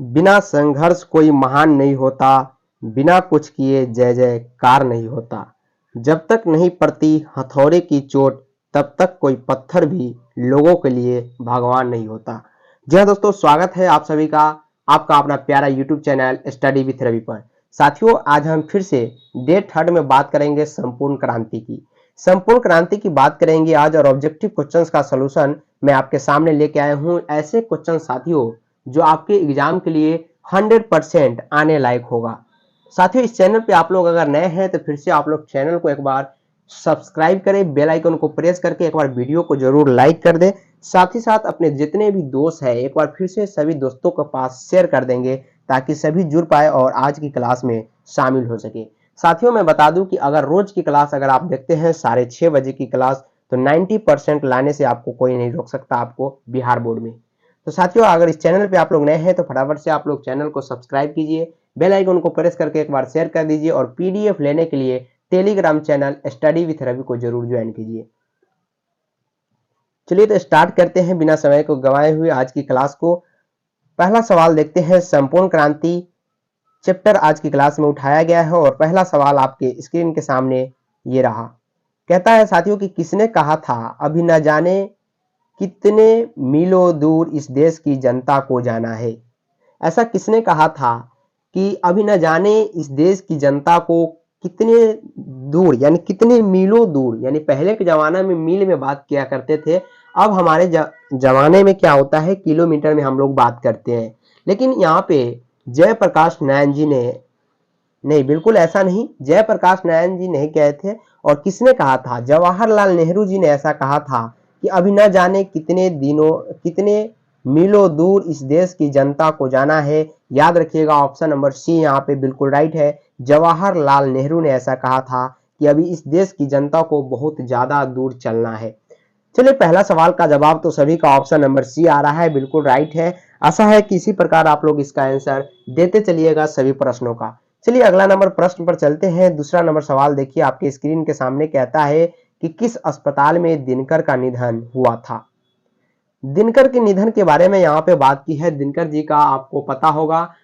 बिना संघर्ष कोई महान नहीं होता, बिना कुछ किए जय जयकार नहीं होता। जब तक नहीं पड़ती हथौड़े की चोट, तब तक कोई पत्थर भी लोगों के लिए भगवान नहीं होता। जी हाँ दोस्तों, स्वागत है आप सभी का आपका अपना प्यारा YouTube channel study with Ravi पर। साथियों, आज हम फिर से डे 3 में बात करेंगे संपूर्ण क्रांति की। संपूर्ण क्रांति की बात करेंगे आज, और ऑब्जेक्टिव क्वेश्चंस का सलूशन मैं आपके सामने लेके आया हूँ। ऐसे क्वेश्चन साथियों जो आपके एग्जाम के लिए 100% आने लायक होगा। साथियों, इस चैनल पे आप लोग अगर नए हैं तो फिर से आप लोग चैनल को एक बार सब्सक्राइब करें, बेल आइकन को प्रेस करके एक बार वीडियो को जरूर लाइक कर दें। साथ ही साथ अपने जितने भी दोस्त हैं एक बार फिर से सभी दोस्तों के पास शेयर कर देंगे, ताकि सभी जुड़ पाए और आज की क्लास में शामिल हो सके। साथियों, मैं बता दूं कि अगर रोज की क्लास अगर आप देखते हैं 6:30 बजे की क्लास, तो 90% लाने से आपको कोई नहीं रोक सकता आपको बिहार बोर्ड में। तो साथियों, अगर इस चैनल पे आप लोग नए हैं तो फटाफट से आप लोग चैनल को सब्सक्राइब कीजिए, बेल आइकन को प्रेस करके एक बार शेयर कर दीजिए, और पीडीएफ लेने के लिए Telegram channel study with Ravi को जरूर ज्वाइन कीजिए। चलिए तो स्टार्ट करते हैं बिना समय को गंवाए हुए आज की क्लास को। पहला सवाल देखते हैं। संपूर्ण क्रांति चैप्टर आज की क्लास में उठाया गया है, और पहला सवाल आपके स्क्रीन के सामने ये रहा। कहता है साथियों कि किसने कहा था अभी न जाने कितने मीलों दूर इस देश की जनता को जाना है। ऐसा किसने कहा था कि अभी न जाने इस देश की जनता को कितने दूर, यानी कितने मीलों दूर, यानी पहले के जमाना में मील में बात किया करते थे, अब हमारे जमाने में क्या होता है, किलोमीटर में हम लोग बात करते हैं। लेकिन यहाँ पे जयप्रकाश नारायण जी ने, नहीं बिल्कुल ऐसा नहीं, जयप्रकाश नारायण जी नहीं कहे थे। और किसने कहा था, जवाहरलाल नेहरू जी ने ऐसा कहा था कि अभी न जाने कितने मीलों दूर इस देश की जनता को जाना है। याद रखिएगा, ऑप्शन नंबर सी यहाँ पे बिल्कुल राइट है। जवाहरलाल नेहरू ने ऐसा कहा था कि अभी इस देश की जनता को बहुत ज्यादा दूर चलना है। चलिए, पहला सवाल का जवाब तो सभी का ऑप्शन नंबर सी आ रहा है, बिल्कुल राइट है। आशा है कि इसी प्रकार आप लोग इसका आंसर देते चलिएगा सभी प्रश्नों का। चलिए अगला नंबर प्रश्न पर चलते हैं। दूसरा नंबर सवाल देखिए आपके स्क्रीन के सामने। कहता है कि किस अस्पताल में दिनकर का निधन हुआ था। दिनकर के निधन के बारे में यहाँ पे बात की है। दिनकर जी का आपको पता होगा,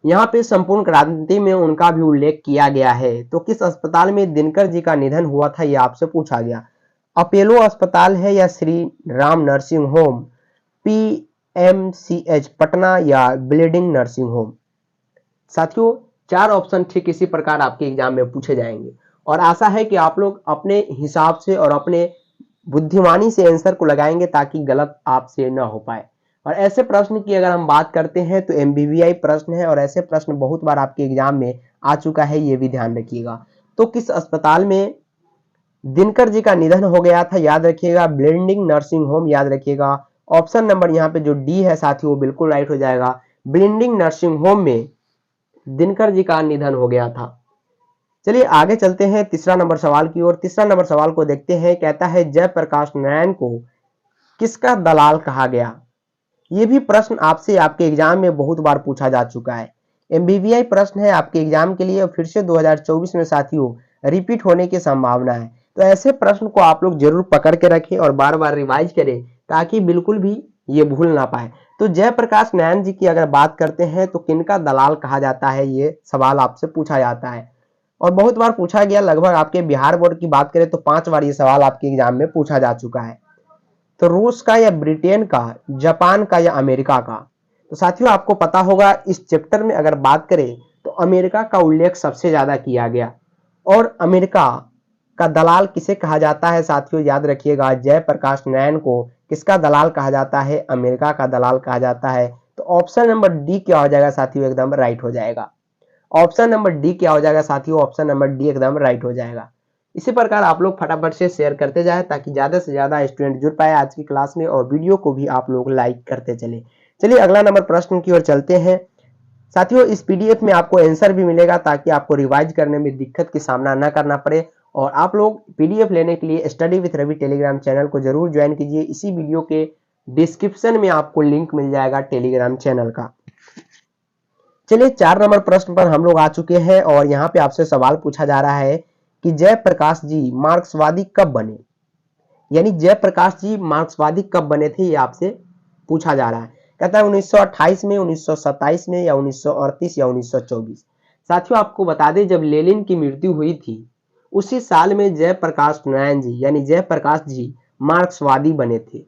यहाँ पे संपूर्ण क्रांति में उनका भी उल्लेख किया गया है। तो किस अस्पताल में दिनकर जी का निधन हुआ था, ये आपसे पूछा गया। अपोलो अस्पताल है, या Shri Ram nursing home, PMCH Patna, या ब्लीडिंग नर्सिंग होम। साथियों, 4 ऑप्शन ठीक इसी प्रकार आपके एग्जाम में पूछे जाएंगे, और आशा है कि आप लोग अपने हिसाब से और अपने बुद्धिमानी से आंसर को लगाएंगे, ताकि गलत आपसे न हो पाए। और ऐसे प्रश्न की अगर हम बात करते हैं तो एमबीबीआई प्रश्न है, और ऐसे प्रश्न बहुत बार आपके एग्जाम में आ चुका है, ये भी ध्यान रखिएगा। तो किस अस्पताल में दिनकर जी का निधन हो गया था, याद रखिएगा ब्लीडिंग नर्सिंग होम। याद रखिएगा ऑप्शन नंबर यहाँ पे जो डी है साथियों, वो बिल्कुल राइट हो जाएगा। ब्लीडिंग नर्सिंग होम में दिनकर जी का निधन हो गया था। चलिए आगे चलते हैं तीसरा नंबर सवाल की ओर। तीसरा नंबर सवाल को देखते हैं। कहता है जयप्रकाश नारायण को किसका दलाल कहा गया। ये भी प्रश्न आपसे आपके एग्जाम में बहुत बार पूछा जा चुका है। एमबीबीआई प्रश्न है आपके एग्जाम के लिए, और फिर से 2024 में साथियों रिपीट होने की संभावना है। तो ऐसे प्रश्न को आप लोग जरूर पकड़ के रखें और बार बार रिवाइज करें, ताकि बिल्कुल भी ये भूल ना पाए। तो जयप्रकाश नारायण जी की अगर बात करते हैं तो किनका दलाल कहा जाता है, ये सवाल आपसे पूछा जाता है, और बहुत बार पूछा गया। लगभग आपके बिहार बोर्ड की बात करें तो 5 बार ये सवाल आपके एग्जाम में पूछा जा चुका है। तो रूस का, या ब्रिटेन का, जापान का, या अमेरिका का। तो साथियों आपको पता होगा, इस चैप्टर में अगर बात करें तो अमेरिका का उल्लेख सबसे ज्यादा किया गया। और अमेरिका का दलाल किसे कहा जाता है साथियों, याद रखिएगा जयप्रकाश नारायण को किसका दलाल कहा जाता है, अमेरिका का दलाल कहा जाता है। तो ऑप्शन नंबर डी क्या हो जाएगा साथियों, एकदम राइट हो जाएगा। ऑप्शन नंबर डी क्या हो जाएगा साथियों, ऑप्शन नंबर डी एकदम राइट हो जाएगा। इसी प्रकार आप लोग फटाफट से शेयर करते जाए, ताकि ज्यादा से ज्यादा स्टूडेंट जुड़ पाए आज की क्लास में, और वीडियो को भी आप लोग लाइक करते चले। चलिए अगला नंबर प्रश्न की ओर चलते हैं। साथियों इस पीडीएफ में आपको आंसर भी मिलेगा, ताकि आपको रिवाइज करने में दिक्कत की सामना न करना पड़े। और आप लोग पीडीएफ लेने के लिए study with Ravi Telegram channel को जरूर ज्वाइन कीजिए। इसी वीडियो के डिस्क्रिप्शन में आपको लिंक मिल जाएगा टेलीग्राम चैनल का। चलिए 4 नंबर प्रश्न पर हम लोग आ चुके हैं, और यहाँ पे आपसे सवाल पूछा जा रहा है कि जयप्रकाश जी मार्क्सवादी कब बने। यानी जयप्रकाश जी मार्क्सवादी कब बने थे, ये आपसे पूछा जा रहा है। कहता है 1928 में, 1927 में, या 1938 या 1924। साथियों आपको बता दें जब लेनिन की मृत्यु हुई थी उसी साल में जयप्रकाश नारायण जी यानी जयप्रकाश जी मार्क्सवादी बने थे।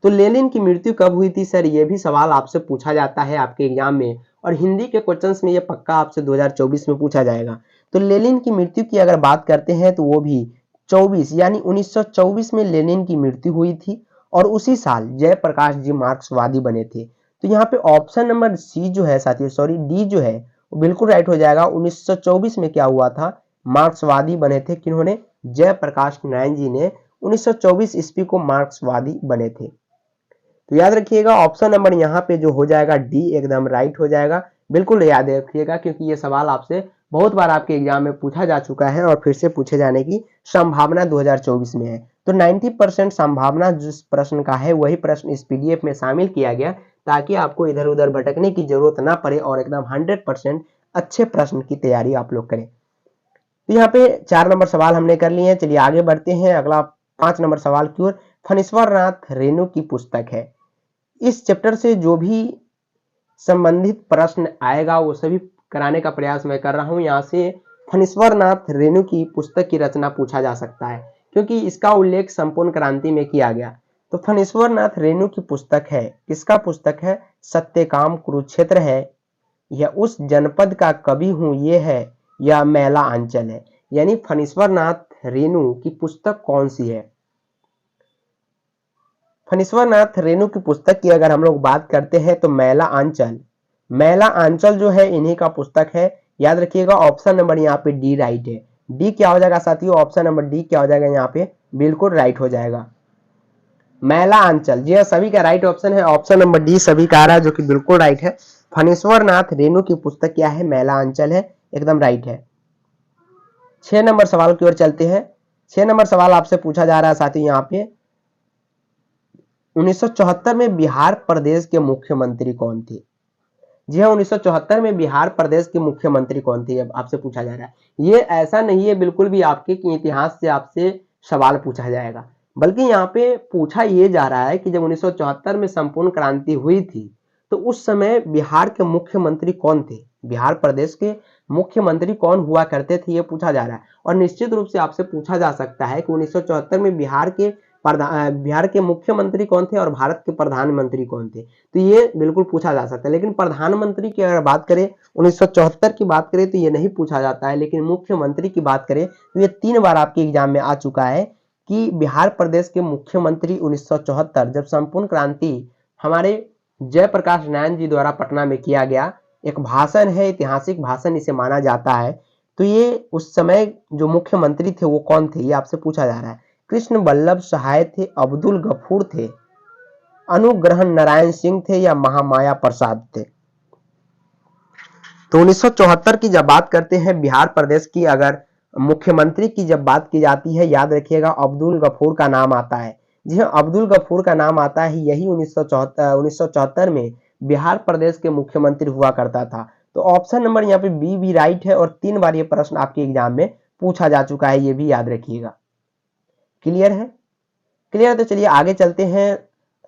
तो लेनिन की मृत्यु कब हुई थी सर, ये भी सवाल आपसे पूछा जाता है आपके एग्जाम में, और हिंदी के क्वेश्चंस में ये पक्का आपसे 2024 में पूछा जाएगा। तो लेनिन की मृत्यु की अगर बात करते हैं तो वो भी 24 यानी 1924 में लेनिन की मृत्यु हुई थी, और उसी साल जयप्रकाश जी मार्क्सवादी बने थे। तो यहाँ पे ऑप्शन नंबर सी जो है साथियों, सॉरी डी जो है वो बिल्कुल राइट हो जाएगा। 1924 में क्या हुआ था, मार्क्सवादी बने थे। किन्होंने, जयप्रकाश नारायण जी ने 1924 ईस्वी को मार्क्सवादी बने थे। तो याद रखिएगा ऑप्शन नंबर यहाँ पे जो हो जाएगा डी एकदम राइट हो जाएगा। बिल्कुल याद रखिएगा क्योंकि ये सवाल आपसे बहुत बार आपके एग्जाम में पूछा जा चुका है और फिर से पूछे जाने की संभावना 2024 में है। तो 90% संभावना जिस प्रश्न का है वही प्रश्न इस पीडीएफ में शामिल किया गया ताकि आपको इधर उधर भटकने की जरूरत ना पड़े और एकदम 100% अच्छे प्रश्न की तैयारी आप लोग करें। तो यहाँ पे 4 नंबर सवाल हमने कर लिए हैं। चलिए आगे बढ़ते हैं, अगला 5 नंबर सवाल की ओर। फणीश्वर नाथ रेणु की पुस्तक है। इस चैप्टर से जो भी संबंधित प्रश्न आएगा वो सभी कराने का प्रयास मैं कर रहा हूं। यहाँ से फणीश्वर नाथ रेणु की पुस्तक की रचना पूछा जा सकता है क्योंकि इसका उल्लेख संपूर्ण क्रांति में किया गया। तो फणीश्वर नाथ रेणु की पुस्तक है, किसका पुस्तक है, सत्यकाम कुरुक्षेत्र है, या उस जनपद का कवि हूं ये है, या मैला अंचल है। यानी फणीश्वर नाथ रेणु की पुस्तक कौन सी है। फणीश्वर नाथ रेणु की पुस्तक की अगर हम लोग बात करते हैं तो मैला आंचल, मैला आंचल जो है इन्हीं का पुस्तक है। याद रखिएगा ऑप्शन नंबर यहाँ पे डी राइट है। डी क्या हो जाएगा साथियों, ऑप्शन नंबर डी क्या हो जाएगा यहाँ पे, बिल्कुल राइट हो जाएगा। मैला आंचल जी सभी का राइट ऑप्शन है, ऑप्शन नंबर डी सभी का आ रहा है जो कि बिल्कुल राइट है। फणीश्वर नाथ रेणु की पुस्तक क्या है, मैला आंचल है, एकदम राइट है। 6 नंबर सवाल की ओर चलते हैं। 6 नंबर सवाल आपसे पूछा जा रहा है साथियों यहाँ पे 1974 में बिहार प्रदेश के मुख्यमंत्री कौन थे। जी हाँ, 1974 में बिहार प्रदेश के मुख्यमंत्री कौन थे, अब आपसे पूछा जा रहा है। ये ऐसा नहीं है बिल्कुल भी आपके कि इतिहास से आपसे सवाल पूछा जाएगा, बल्कि यहाँ पे पूछा ये जा रहा है कि जब 1974 में संपूर्ण क्रांति हुई थी तो उस समय बिहार के मुख्यमंत्री कौन थे, बिहार प्रदेश के मुख्यमंत्री कौन हुआ करते थे, ये पूछा जा रहा है। और निश्चित रूप से आपसे पूछा जा सकता है कि 1974 में बिहार के मुख्यमंत्री कौन थे और भारत के प्रधानमंत्री कौन थे, तो ये बिल्कुल पूछा जा सकता है। लेकिन प्रधानमंत्री की अगर बात करें 1974 की बात करें तो ये नहीं पूछा जाता है, लेकिन मुख्यमंत्री की बात करें तो ये 3 बार आपके एग्जाम में आ चुका है कि बिहार प्रदेश के मुख्यमंत्री 1974 जब संपूर्ण क्रांति हमारे जयप्रकाश नारायण जी द्वारा पटना में किया गया, एक भाषण है, ऐतिहासिक भाषण इसे माना जाता है। तो ये उस समय जो मुख्यमंत्री थे वो कौन थे, ये आपसे पूछा जा रहा है। कृष्ण वल्लभ सहाय थे, अब्दुल गफूर थे, अनुग्रह नारायण सिंह थे, या महामाया प्रसाद थे। तो 1974 की जब बात करते हैं बिहार प्रदेश की अगर मुख्यमंत्री की जब बात की जाती है, याद रखिएगा अब्दुल गफूर का नाम आता है। जी हाँ, अब्दुल गफूर का नाम आता है, यही 1974 में बिहार प्रदेश के मुख्यमंत्री हुआ करता था। तो ऑप्शन नंबर यहाँ पे बी भी राइट है और 3 बार ये प्रश्न आपके एग्जाम में पूछा जा चुका है, ये भी याद रखिएगा। क्लियर है, क्लियर। तो चलिए आगे चलते हैं,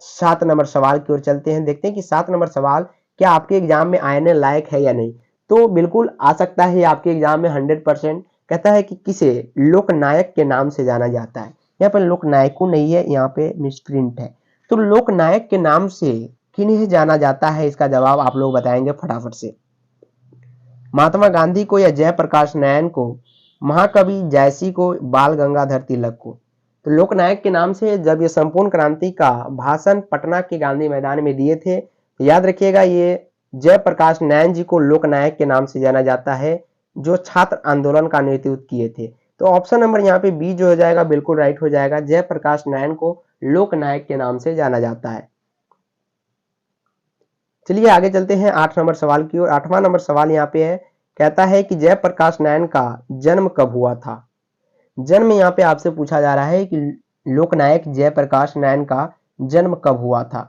7 नंबर सवाल की ओर चलते हैं, देखते हैं कि 7 नंबर सवाल क्या आपके एग्जाम में आने लायक है या नहीं। तो बिल्कुल आ सकता है आपके एग्जाम में 100%। कहता है कि किसे लोकनायक के नाम से जाना जाता है। यहाँ पर लोकनायकों नहीं है, यहाँ पे मिसप्रिंट है। तो लोकनायक के नाम से किन्हें जाना जाता है, इसका जवाब आप लोग बताएंगे फटाफट से। महात्मा गांधी को, या जयप्रकाश नारायण को, महाकवि जयसी को, बाल गंगाधर तिलक को। तो लोकनायक के नाम से जब ये संपूर्ण क्रांति का भाषण पटना के गांधी मैदान में दिए थे, तो याद रखिएगा ये जयप्रकाश नारायण जी को लोकनायक के नाम से जाना जाता है जो छात्र आंदोलन का नेतृत्व किए थे। तो ऑप्शन नंबर यहाँ पे बी जो हो जाएगा बिल्कुल राइट हो जाएगा, जयप्रकाश नारायण को लोकनायक के नाम से जाना जाता है। चलिए आगे चलते हैं 8 नंबर सवाल की ओर। 8वां नंबर सवाल यहाँ पे है, कहता है कि जयप्रकाश नारायण का जन्म कब हुआ था। जन्म यहाँ पे आपसे पूछा जा रहा है कि लोकनायक जयप्रकाश नारायण का जन्म कब हुआ था।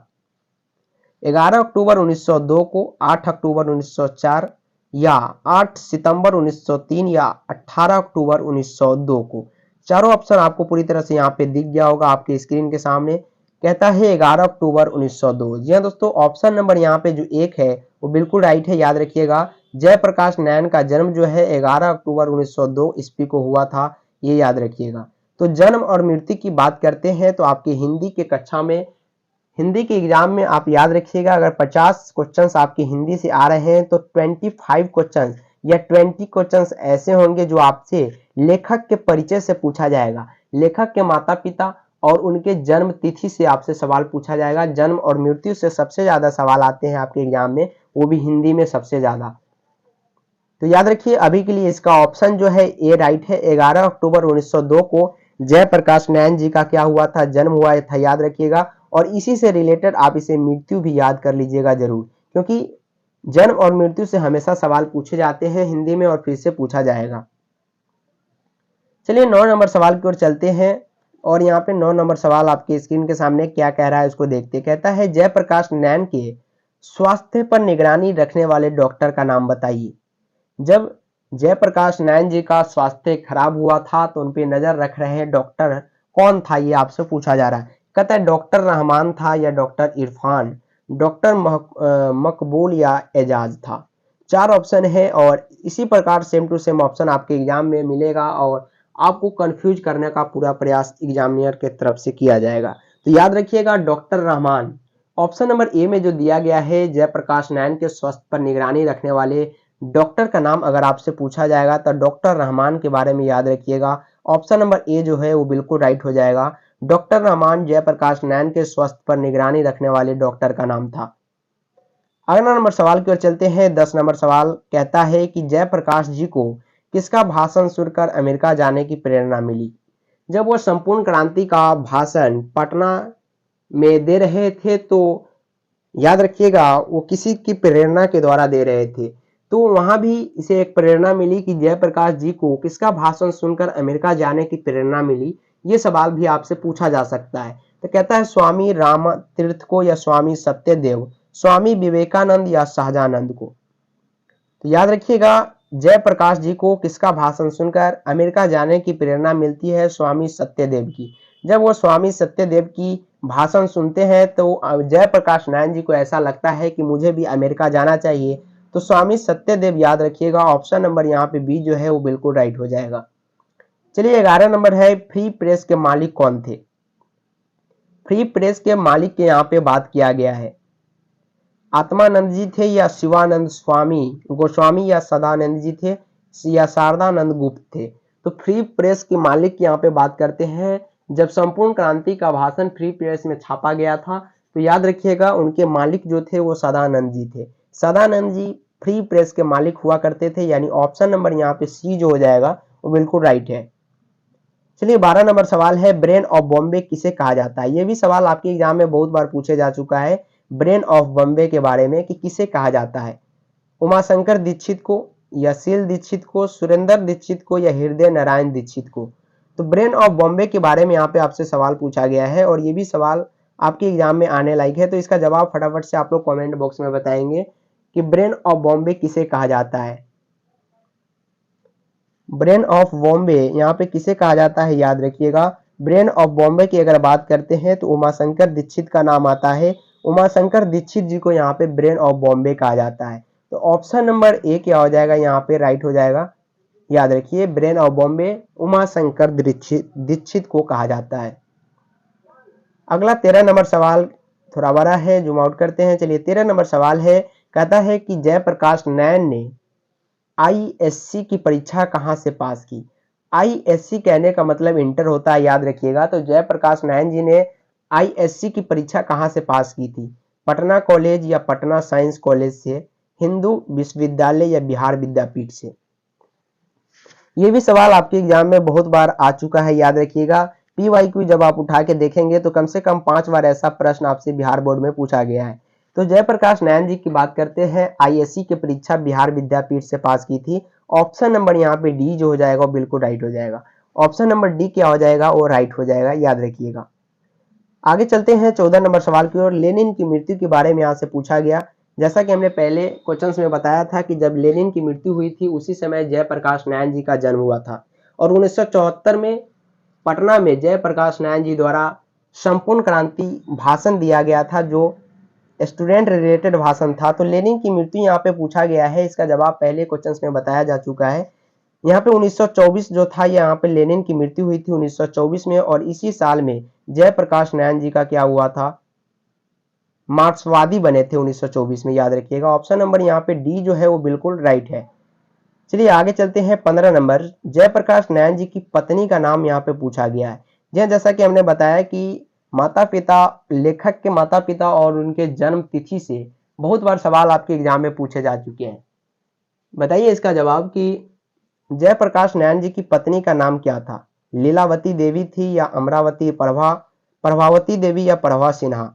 11 अक्टूबर 1902 को, 8 अक्टूबर 1904, या 8 सितंबर 1903, या 18 अक्टूबर 1902 को। चारों ऑप्शन आपको पूरी तरह से यहाँ पे दिख गया होगा आपके स्क्रीन के सामने। कहता है 11 अक्टूबर 1902। जी हाँ दोस्तों, ऑप्शन नंबर यहाँ पे जो एक है वो बिल्कुल राइट है, याद रखिएगा। जयप्रकाश नारायण का जन्म जो है 11 अक्टूबर 1902 ईस्वी को हुआ था, ये याद रखिएगा। तो जन्म और मृत्यु की बात करते हैं तो आपकी हिंदी के कक्षा में, हिंदी के एग्जाम में आप याद रखिएगा, अगर 50 क्वेश्चंस आपके हिंदी से आ रहे हैं तो 25 क्वेश्चंस या 20 क्वेश्चंस ऐसे होंगे जो आपसे लेखक के परिचय से पूछा जाएगा। लेखक के माता पिता और उनके जन्म तिथि से आपसे सवाल पूछा जाएगा। जन्म और मृत्यु से सबसे ज्यादा सवाल आते हैं आपके एग्जाम में, वो भी हिंदी में सबसे ज्यादा। तो याद रखिए अभी के लिए इसका ऑप्शन जो है ए राइट है। 11 अक्टूबर 1902 को जयप्रकाश नारायण जी का क्या हुआ था, जन्म हुआ था, याद रखिएगा। और इसी से रिलेटेड आप इसे मृत्यु भी याद कर लीजिएगा जरूर, क्योंकि जन्म और मृत्यु से हमेशा सवाल पूछे जाते हैं हिंदी में और फिर से पूछा जाएगा। चलिए 9 नंबर सवाल की ओर चलते हैं, और यहाँ पे 9 नंबर सवाल आपके स्क्रीन के सामने क्या कह रहा है उसको देखते। कहता है जयप्रकाश नारायण के स्वास्थ्य पर निगरानी रखने वाले डॉक्टर का नाम बताइए। जब जयप्रकाश नारायण जी का स्वास्थ्य खराब हुआ था तो उन पे नजर रख रहे हैं डॉक्टर कौन था, ये आपसे पूछा जा रहा है। कहता है डॉक्टर रहमान था या डॉक्टर इरफान, डॉक्टर मकबूल या एजाज था। 4 ऑप्शन है और इसी प्रकार सेम टू सेम ऑप्शन आपके एग्जाम में मिलेगा और आपको कंफ्यूज करने का पूरा प्रयास एग्जामिनर के तरफ से किया जाएगा। तो याद रखिएगा doctor Rahman. Option number A में जो दिया गया है जयप्रकाश नारायण के स्वास्थ्य पर निगरानी रखने वाले डॉक्टर का नाम अगर आपसे पूछा जाएगा तो डॉक्टर रहमान के बारे में याद रखिएगा। ऑप्शन नंबर ए जो है वो बिल्कुल राइट हो जाएगा। डॉक्टर रहमान जयप्रकाश नारायण के स्वास्थ्य पर निगरानी रखने वाले डॉक्टर का नाम था। अगला नंबर सवाल की ओर चलते हैं। 10 नंबर सवाल कहता है कि जयप्रकाश जी को किसका भाषण सुनकर अमेरिका जाने की प्रेरणा मिली। जब वो संपूर्ण क्रांति का भाषण पटना में दे रहे थे तो याद रखिएगा वो किसी की प्रेरणा के द्वारा दे रहे थे, तो वहां भी इसे एक प्रेरणा मिली कि जयप्रकाश जी को किसका भाषण सुनकर अमेरिका जाने की प्रेरणा मिली। ये सवाल भी आपसे पूछा जा सकता है। तो कहता है स्वामी राम तीर्थ को या स्वामी सत्यदेव, स्वामी विवेकानंद या शाहजानंद को। तो याद रखिएगा जयप्रकाश जी को किसका भाषण सुनकर अमेरिका जाने की प्रेरणा मिलती है, स्वामी सत्यदेव की। जब वो स्वामी सत्यदेव की भाषण सुनते हैं तो जयप्रकाश नारायण जी को ऐसा लगता है कि मुझे भी अमेरिका जाना चाहिए, तो स्वामी सत्यदेव याद रखिएगा। ऑप्शन नंबर यहाँ पे बी जो है वो बिल्कुल राइट हो जाएगा। चलिए 11 नंबर है फ्री प्रेस के मालिक कौन थे। फ्री प्रेस के मालिक के यहाँ पे बात किया गया है। आत्मानंद जी थे या शिवानंद स्वामी गोस्वामी या सदानंद जी थे या शारदानंद गुप्त थे। तो फ्री प्रेस के मालिक की यहाँ पे बात करते हैं। जब संपूर्ण क्रांति का भाषण फ्री प्रेस में छापा गया था तो याद रखिएगा उनके मालिक जो थे वो सदानंद जी थे। सदानंद जी फ्री प्रेस के मालिक हुआ करते थे, यानी ऑप्शन नंबर यहाँ पे सी जो हो जाएगा वो बिल्कुल राइट है। चलिए 12 नंबर सवाल है ब्रेन ऑफ बॉम्बे किसे कहा जाता है। ये भी सवाल आपके एग्जाम में बहुत बार पूछे जा चुका है, ब्रेन ऑफ बॉम्बे के बारे में कि किसे कहा जाता है। उमाशंकर दीक्षित को या शील दीक्षित को, सुरेंद्र दीक्षित को या हृदय नारायण दीक्षित को। तो ब्रेन ऑफ बॉम्बे के बारे में यहाँ पे आपसे सवाल पूछा गया है और ये भी सवाल आपके एग्जाम में आने लायक है, तो इसका जवाब फटाफट से आप लोग कमेंट बॉक्स में बताएंगे कि ब्रेन ऑफ बॉम्बे किसे कहा जाता है। ब्रेन ऑफ बॉम्बे यहाँ पे किसे कहा जाता है, याद रखिएगा। ब्रेन ऑफ बॉम्बे की अगर बात करते हैं तो उमाशंकर दीक्षित का नाम आता है। उमाशंकर दीक्षित जी को यहाँ पे ब्रेन ऑफ बॉम्बे कहा जाता है। तो ऑप्शन नंबर ए क्या हो जाएगा, यहाँ पे राइट हो जाएगा। याद रखिए ब्रेन ऑफ बॉम्बे उमाशंकर दीक्षित को कहा जाता है। अगला 13 नंबर सवाल थोड़ा बड़ा है, जूम आउट करते हैं। चलिए 13 नंबर सवाल है, कहता है कि जयप्रकाश नारायण ने आईएससी की परीक्षा कहां से पास की। आईएससी कहने का मतलब इंटर होता है, याद रखिएगा। तो जयप्रकाश नारायण जी ने आईएससी की परीक्षा कहां से पास की थी, पटना कॉलेज या पटना साइंस कॉलेज से, हिंदू विश्वविद्यालय या बिहार विद्यापीठ से। ये भी सवाल आपके एग्जाम में बहुत बार आ चुका है, याद रखिएगा। पीवाईक्यू जब आप उठा के देखेंगे तो कम से कम 5 बार ऐसा प्रश्न आपसे बिहार बोर्ड में पूछा गया है। तो जयप्रकाश नारायण जी की बात करते हैं, आईएससी की परीक्षा बिहार विद्यापीठ से पास की थी। ऑप्शन नंबर यहाँ पे डी जो हो जाएगा वो बिल्कुल राइट हो जाएगा। ऑप्शन नंबर डी क्या हो जाएगा, वो राइट हो जाएगा, याद रखिएगा। आगे चलते हैं 14 नंबर सवाल की ओर। लेनिन की मृत्यु के बारे में यहाँ से पूछा गया। जैसा कि हमने पहले क्वेश्चंस में बताया था कि जब लेनिन की मृत्यु हुई थी उसी समय जयप्रकाश नारायण जी का जन्म हुआ था और 1974 में पटना में जयप्रकाश नारायण जी द्वारा संपूर्ण क्रांति भाषण दिया गया था, जो स्टूडेंट रिलेटेड भाषण था। तो लेनिन की मृत्यु यहाँ पे पूछा गया है, इसका जवाब पहले क्वेश्चंस में बताया जा चुका है। यहाँ पे 1924 जो था, यहाँ पे लेनिन की मृत्यु हुई थी 1924 में, और इसी साल में जयप्रकाश नारायण जी का क्या हुआ था, मार्क्सवादी बने थे 1924 में, याद रखिएगा। ऑप्शन नंबर यहाँ पे डी जो है वो बिल्कुल राइट है। चलिए आगे चलते हैं 15 नंबर। जयप्रकाश नारायण जी की पत्नी का नाम यहाँ पे पूछा गया है। जैसा कि हमने बताया कि माता पिता, लेखक के माता पिता और उनके जन्म तिथि से बहुत बार सवाल आपके एग्जाम में पूछे जा चुके हैं। बताइए इसका जवाब कि जयप्रकाश नारायण जी की पत्नी का नाम क्या था। लीलावती देवी थी, या अमरावती, प्रभावती देवी, या प्रभा सिन्हा।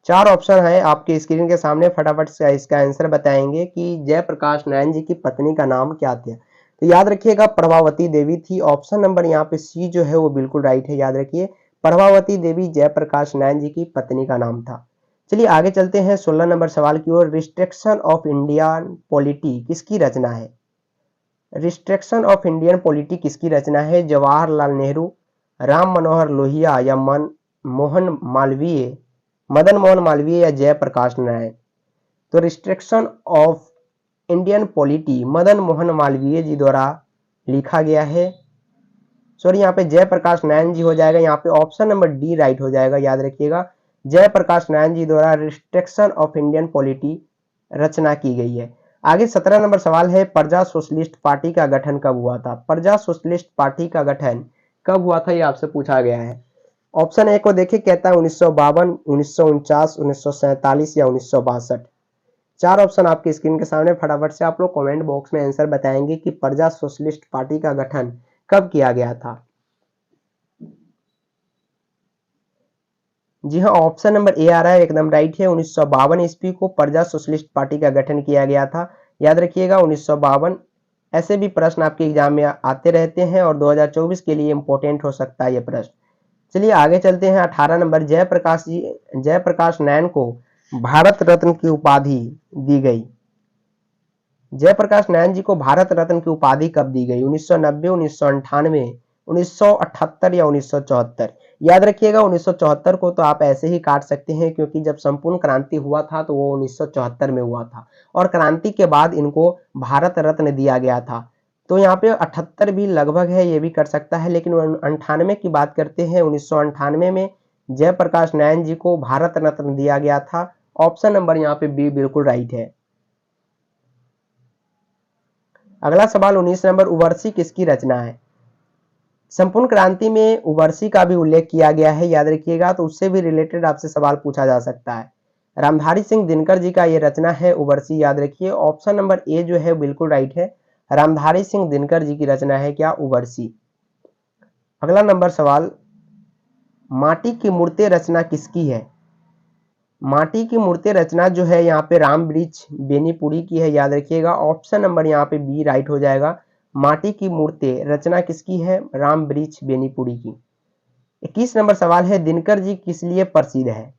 4 ऑप्शन है आपके स्क्रीन के सामने, फटाफट से इसका आंसर बताएंगे कि जयप्रकाश नारायण जी की पत्नी का नाम क्या था। तो याद रखिएगा प्रभावती देवी थी। ऑप्शन नंबर यहाँ पे सी जो है वो बिल्कुल राइट है, याद रखिए प्रभावती देवी जयप्रकाश नारायण जी की पत्नी का नाम था। चलिए आगे चलते हैं 16 नंबर सवाल की ओर। रिस्ट्रिक्शन ऑफ इंडियन पॉलिटी किसकी रचना है। रिस्ट्रिक्शन ऑफ इंडियन पॉलिटी किसकी रचना है। जवाहरलाल नेहरू, राम मनोहर लोहिया, या मदन मोहन मालवीय, या जयप्रकाश नारायण। तो restriction of Indian polity Madan Mohan Malviya ji द्वारा लिखा गया है। सॉरी, यहाँ पे जयप्रकाश नारायण जी हो जाएगा, यहाँ पे ऑप्शन नंबर डी राइट हो जाएगा, याद रखिएगा जयप्रकाश नारायण जी द्वारा रिस्ट्रिक्शन ऑफ इंडियन पॉलिटी रचना की गई है। आगे 17 नंबर सवाल है, प्रजा सोशलिस्ट पार्टी का गठन कब हुआ था। प्रजा सोशलिस्ट पार्टी का गठन कब हुआ था, ये आपसे पूछा गया है। ऑप्शन ए को देखिए, कहता है 1952, 1949, 1947 या 1962। 4 ऑप्शन आपके स्क्रीन के सामने, फटाफट से आप लोग कमेंट बॉक्स में आंसर बताएंगे कि प्रजा सोशलिस्ट पार्टी का गठन कब किया गया था। जी हाँ, ऑप्शन नंबर ए आ रहा है, एकदम राइट है। 1952 ईस्वी को प्रजा सोशलिस्ट पार्टी का गठन किया गया था, याद रखिएगा 1952। ऐसे भी प्रश्न आपके एग्जाम में आते रहते हैं और 2024 के लिए इंपॉर्टेंट हो सकता है ये प्रश्न। चलिए आगे चलते हैं 18 नंबर। जयप्रकाश नारायण को भारत रत्न की उपाधि दी गई। जयप्रकाश नारायण जी को भारत रत्न की उपाधि कब दी गई। 1990, 1998, 1978 या 1974। याद रखिएगा 1974 को तो आप ऐसे ही काट सकते हैं, क्योंकि जब संपूर्ण क्रांति हुआ था तो वो 1974 में हुआ था, और क्रांति के बाद इनको भारत रत्न दिया गया था। तो यहाँ पे 78 भी लगभग है, ये भी कर सकता है, लेकिन 98 की बात करते हैं। 1998 में जयप्रकाश नारायण जी को भारत रत्न दिया गया था। ऑप्शन नंबर यहाँ पे बी बिल्कुल राइट है। अगला सवाल 19 नंबर, उवर्सी किसकी रचना है। संपूर्ण क्रांति में उवर्सी का भी उल्लेख किया गया है, याद रखिएगा, तो उससे भी रिलेटेड आपसे सवाल पूछा जा सकता है। रामधारी सिंह दिनकर जी का ये रचना है उवर्सी, याद रखिए। ऑप्शन नंबर ए जो है बिल्कुल राइट है, रामधारी सिंह दिनकर जी की रचना है क्या, उवर्सी। अगला नंबर सवाल, माटी की मूर्ति रचना किसकी है। माटी की मूर्ति रचना जो है यहाँ पे राम वृक्ष बेनीपुरी की है, याद रखिएगा। ऑप्शन नंबर यहाँ पे बी राइट हो जाएगा। माटी की मूर्ति रचना किसकी है, राम वृक्ष बेनीपुरी की। 21 नंबर सवाल है, दिनकर जी किस लिए प्रसिद्ध है।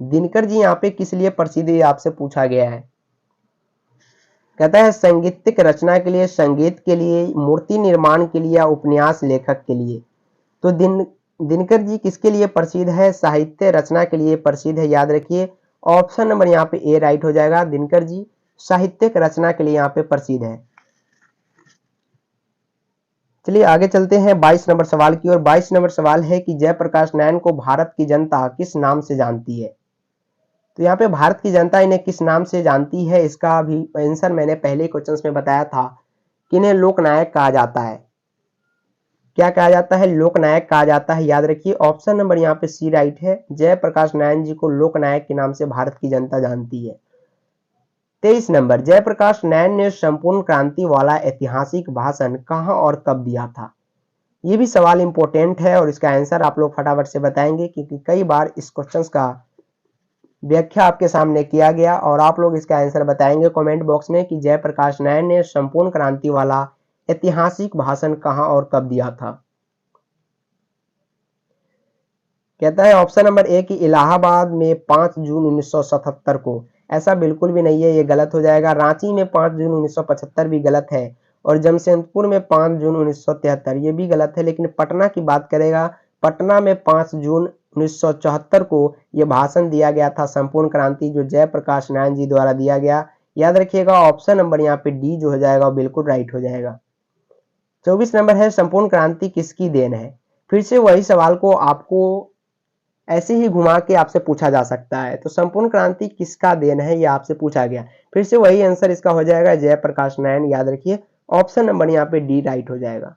दिनकर जी यहाँ पे किस लिए प्रसिद्ध है, आपसे पूछा गया है। कहता है संगीतिक रचना के लिए, संगीत के लिए, मूर्ति निर्माण के लिए, या उपन्यास लेखक के लिए। तो दिनकर जी किसके लिए प्रसिद्ध है, साहित्य रचना के लिए प्रसिद्ध है, याद रखिए। ऑप्शन नंबर यहाँ पे ए राइट हो जाएगा, दिनकर जी साहित्यिक रचना के लिए यहाँ पे प्रसिद्ध है। चलिए आगे चलते हैं 22 नंबर सवाल की ओर। 22 नंबर सवाल है कि जयप्रकाश नारायण को भारत की जनता किस नाम से जानती है। तो यहाँ पे भारत की जनता इन्हें किस नाम से जानती है, इसका भी आंसर मैंने पहले क्वेश्चंस में बताया था कि इन्हें लोकनायक कहा जाता है। क्या कहा जाता है, लोकनायक कहा जाता है, याद रखिए। ऑप्शन नंबर यहाँ पे सी राइट है, जयप्रकाश नारायण जी को लोकनायक के नाम से भारत की जनता जानती है। 23 नंबर, जयप्रकाश नारायण ने संपूर्ण क्रांति वाला ऐतिहासिक भाषण कहां और कब दिया था। ये भी सवाल इंपॉर्टेंट है और इसका आंसर आप लोग फटाफट से बताएंगे, क्योंकि कई बार इस क्वेश्चंस का व्याख्या आपके सामने किया गया और आप लोग इसका आंसर बताएंगे कमेंट बॉक्स में कि जयप्रकाश नारायण ने संपूर्ण क्रांति वाला ऐतिहासिक भाषण कहां और कब दिया था। कहता है ऑप्शन नंबर ए कि इलाहाबाद में 5 जून 1977 को। ऐसा बिल्कुल भी नहीं है, ये गलत हो जाएगा। रांची में 5 जून 1975 भी गलत है। और जमशेदपुर में 5 जून 1973, ये भी गलत है। लेकिन पटना की बात करेगा, पटना में 5 जून 1974 को यह भाषण दिया गया था, संपूर्ण क्रांति, जो जयप्रकाश नारायण जी द्वारा दिया गया। याद रखिएगा ऑप्शन नंबर यहाँ पे डी जो हो जाएगा वो बिल्कुल राइट हो जाएगा। 24 नंबर है, संपूर्ण क्रांति किसकी देन है। फिर से वही सवाल को आपको ऐसे ही घुमा के आपसे पूछा जा सकता है। तो संपूर्ण क्रांति किसका देन है, ये आपसे पूछा गया। फिर से वही आंसर इसका हो जाएगा जयप्रकाश नारायण। याद रखिए ऑप्शन नंबर यहाँ पे डी राइट हो जाएगा।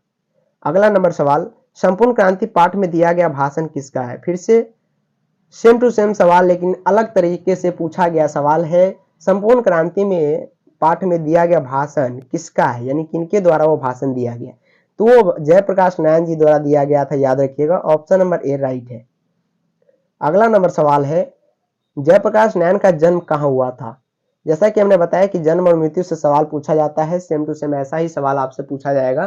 अगला नंबर सवाल, संपूर्ण क्रांति पाठ में दिया गया भाषण किसका है। फिर से सेम टू सेम सवाल, लेकिन अलग तरीके से पूछा गया सवाल है। संपूर्ण क्रांति में पाठ में दिया गया भाषण किसका है, यानी किनके द्वारा वो भाषण दिया गया। तो वो जयप्रकाश नारायण जी द्वारा दिया गया था। याद रखिएगा ऑप्शन नंबर ए राइट है। अगला नंबर सवाल है, जयप्रकाश नारायण का जन्म कहाँ हुआ था। जैसा कि हमने बताया कि जन्म और मृत्यु से सवाल पूछा जाता है, सेम टू सेम ऐसा ही सवाल आपसे पूछा जाएगा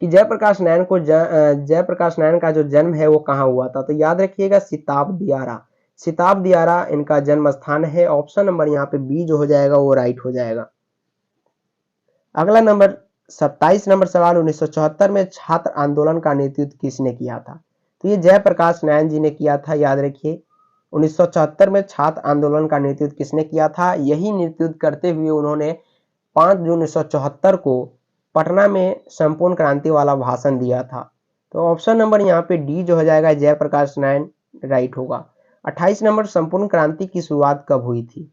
कि जयप्रकाश नारायण का जो जन्म है वो कहाँ हुआ था। तो याद रखिएगा सिताब दियारा इनका जन्म स्थान है। ऑप्शन नंबर यहाँ पे बी जो हो जाएगा वो राइट हो जाएगा। अगला नंबर 27 नंबर सवाल, 1974 में छात्र आंदोलन का नेतृत्व किसने किया था। तो ये जयप्रकाश नारायण जी ने किया था। याद रखिए 1974 में छात्र आंदोलन का नेतृत्व किसने किया था। यही नेतृत्व करते हुए उन्होंने 5 जून 1974 को पटना में संपूर्ण क्रांति वाला भाषण दिया था। तो ऑप्शन नंबर यहाँ पे डी जो हो जाएगा जयप्रकाश नारायण राइट होगा। 28 नंबर, संपूर्ण क्रांति की शुरुआत कब हुई थी।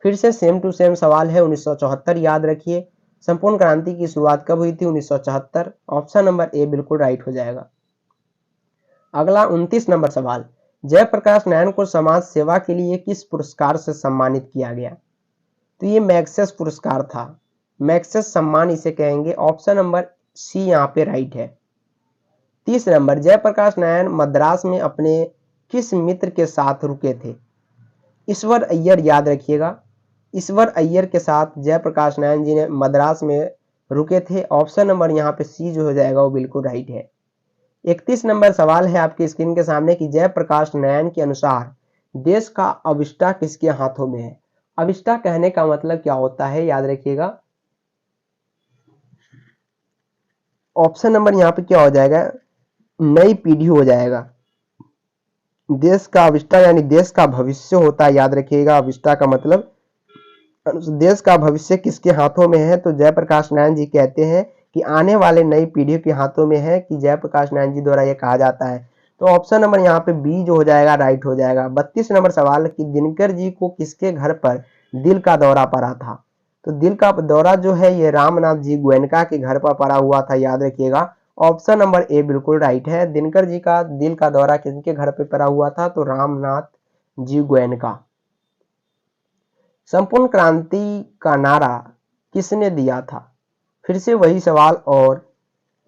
फिर से सेम टू सेम सवाल है, 1974। याद रखिए संपूर्ण क्रांति की शुरुआत कब हुई थी, 1974। ऑप्शन नंबर ए बिल्कुल राइट हो जाएगा। अगला 29 नंबर सवाल, जयप्रकाश नारायण को समाज सेवा के लिए किस पुरस्कार से सम्मानित किया गया। तो ये मैग्सेस पुरस्कार था, मैग्सेस सम्मान इसे कहेंगे। ऑप्शन नंबर सी यहाँ पे राइट है। 30 नंबर, जयप्रकाश नारायण मद्रास में अपने किस मित्र के साथ रुके थे। ईश्वर अय्यर। याद रखिएगा ईश्वर अय्यर के साथ जयप्रकाश नारायण जी ने मद्रास में रुके थे। ऑप्शन नंबर यहाँ पे सी जो हो जाएगा वो बिल्कुल राइट है। 31 नंबर सवाल है आपकी स्क्रीन के सामने कि जयप्रकाश नारायण के अनुसार देश का अविष्टा किसके हाथों में है। अविष्टा कहने का मतलब क्या होता है, याद रखिएगा ऑप्शन नंबर यहाँ पे क्या हो जाएगा, नई पीढ़ी हो जाएगा। देश का अविष्टा यानी देश का भविष्य होता है। याद रखिएगा अविष्टा का मतलब देश का भविष्य किसके हाथों में है। तो जयप्रकाश नारायण जी कहते हैं कि आने वाले नई पीढ़ी के हाथों में है, कि जयप्रकाश नारायण जी द्वारा यह कहा जाता है। तो ऑप्शन नंबर यहाँ पे बी जो हो जाएगा राइट हो जाएगा। 32 नंबर सवाल कि दिनकर जी को किसके घर पर दिल का दौरा पड़ा था। तो दिल का दौरा जो है ये रामनाथ जी गोयनका के घर पर पड़ा हुआ था। याद रखिएगा ऑप्शन नंबर ए बिल्कुल राइट है। दिनकर जी का दिल का दौरा किसके घर पे पड़ा हुआ था, तो रामनाथ जी गोयनका। संपूर्ण क्रांति का नारा किसने दिया था। फिर से वही सवाल और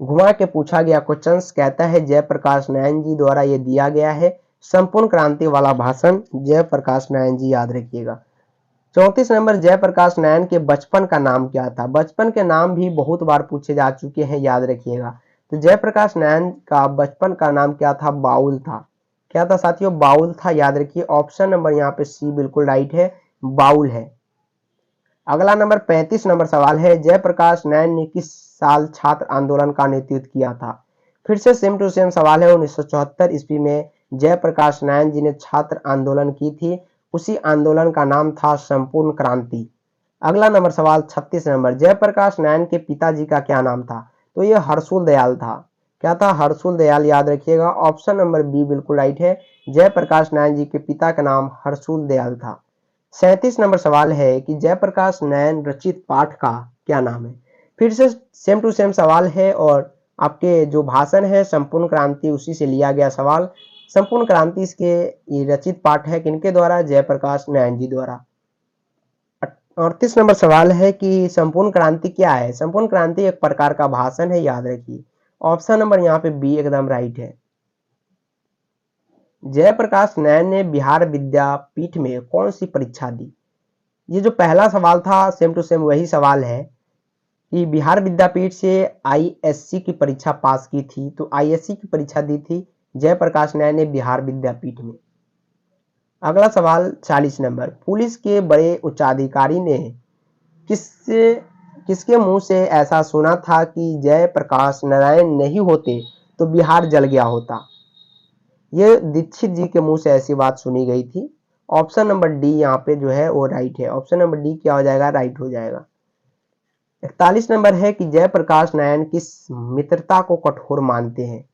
घुमा के पूछा गया क्वेश्चन कहता है जयप्रकाश नारायण जी द्वारा ये दिया गया है संपूर्ण क्रांति वाला भाषण, जयप्रकाश नारायण जी। याद रखिएगा 34 नंबर, जयप्रकाश नारायण के बचपन का नाम क्या था। बचपन के नाम भी बहुत बार पूछे जा चुके हैं। याद रखिएगा तो जयप्रकाश नारायण का बचपन का नाम क्या था, बाउल था। क्या था साथियों, बाउल था। याद रखिए ऑप्शन नंबर यहाँ पे सी बिल्कुल राइट है, बाउल है। अगला नंबर 35 नंबर सवाल है, जयप्रकाश नारायण ने किस साल छात्र आंदोलन का नेतृत्व किया था। फिर से सेम टू सेम सवाल है। 1974 ईस्वी में जयप्रकाश नारायण जी ने छात्र आंदोलन की थी। उसी आंदोलन का नाम था संपूर्ण क्रांति। अगला नंबर सवाल 36 नंबर, जयप्रकाश नारायण के पिताजी का क्या नाम था। तो ये हर्षुल दयाल था। क्या था, हर्षुल दयाल। याद रखिएगा ऑप्शन नंबर बी बिल्कुल राइट है। जयप्रकाश नारायण जी के पिता का नाम हर्षुल दयाल था। 37 नंबर सवाल है कि जयप्रकाश नारायण रचित पाठ का क्या नाम है। फिर से सेम टू सेम सवाल है और आपके जो भाषण है संपूर्ण क्रांति उसी से लिया गया सवाल। संपूर्ण क्रांति इसके ये रचित पाठ है किनके द्वारा, जयप्रकाश नारायण जी द्वारा। 38 नंबर सवाल है कि संपूर्ण क्रांति क्या है। संपूर्ण क्रांति एक प्रकार का भाषण है। याद रखिए ऑप्शन नंबर यहाँ पे बी एकदम राइट है। जयप्रकाश नारायण ने बिहार विद्यापीठ में कौन सी परीक्षा दी। ये जो पहला सवाल था सेम टू सेम वही सवाल है कि बिहार विद्यापीठ से आईएससी की परीक्षा पास की थी। तो आईएससी की परीक्षा दी थी जयप्रकाश नारायण ने बिहार विद्यापीठ में। अगला सवाल 40 नंबर, पुलिस के बड़े उच्चाधिकारी ने किसके मुंह से ऐसा सुना था कि जयप्रकाश नारायण नहीं होते तो बिहार जल गया होता। ये दीक्षित जी के मुंह से ऐसी बात सुनी गई थी। ऑप्शन नंबर डी यहाँ पे जो है वो राइट है। ऑप्शन नंबर डी क्या हो जाएगा, राइट हो जाएगा। 41 नंबर है कि जयप्रकाश नारायण किस मित्रता को कठोर मानते हैं।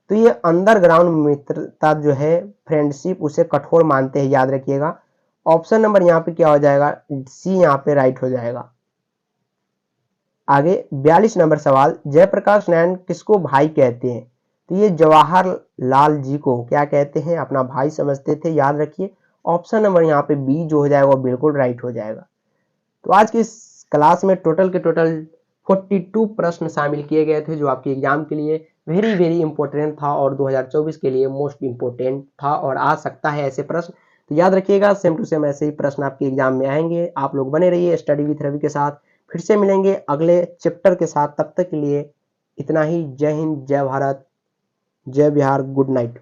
तो ये अंडरग्राउंड मित्रता जो है, फ्रेंडशिप, उसे कठोर मानते हैं, याद रखिएगा। ऑप्शन नंबर यहाँ पे क्या हो जाएगा, सी यहाँ पे राइट हो जाएगा। आगे 42 नंबर सवाल, जयप्रकाश नारायण किसको भाई कहते हैं। तो ये जवाहरलाल जी को क्या कहते हैं, अपना भाई समझते थे, याद रखिए। ऑप्शन नंबर यहाँ पे बी जो हो जाएगा वो बिल्कुल राइट हो जाएगा। तो आज की इस क्लास में टोटल के टोटल 42 प्रश्न शामिल किए गए थे, जो आपके एग्जाम के लिए वेरी वेरी इंपॉर्टेंट था और 2024 के लिए मोस्ट इंपॉर्टेंट था और आ सकता है ऐसे प्रश्न। तो याद रखिएगा, सेम टू सेम ऐसे ही प्रश्न आपके एग्जाम में आएंगे। आप लोग बने रहिए स्टडी विथ रवि के साथ। फिर से मिलेंगे अगले चैप्टर के साथ, तब तक के लिए इतना ही। जय हिंद, जय भारत, जय बिहार, गुड नाइट।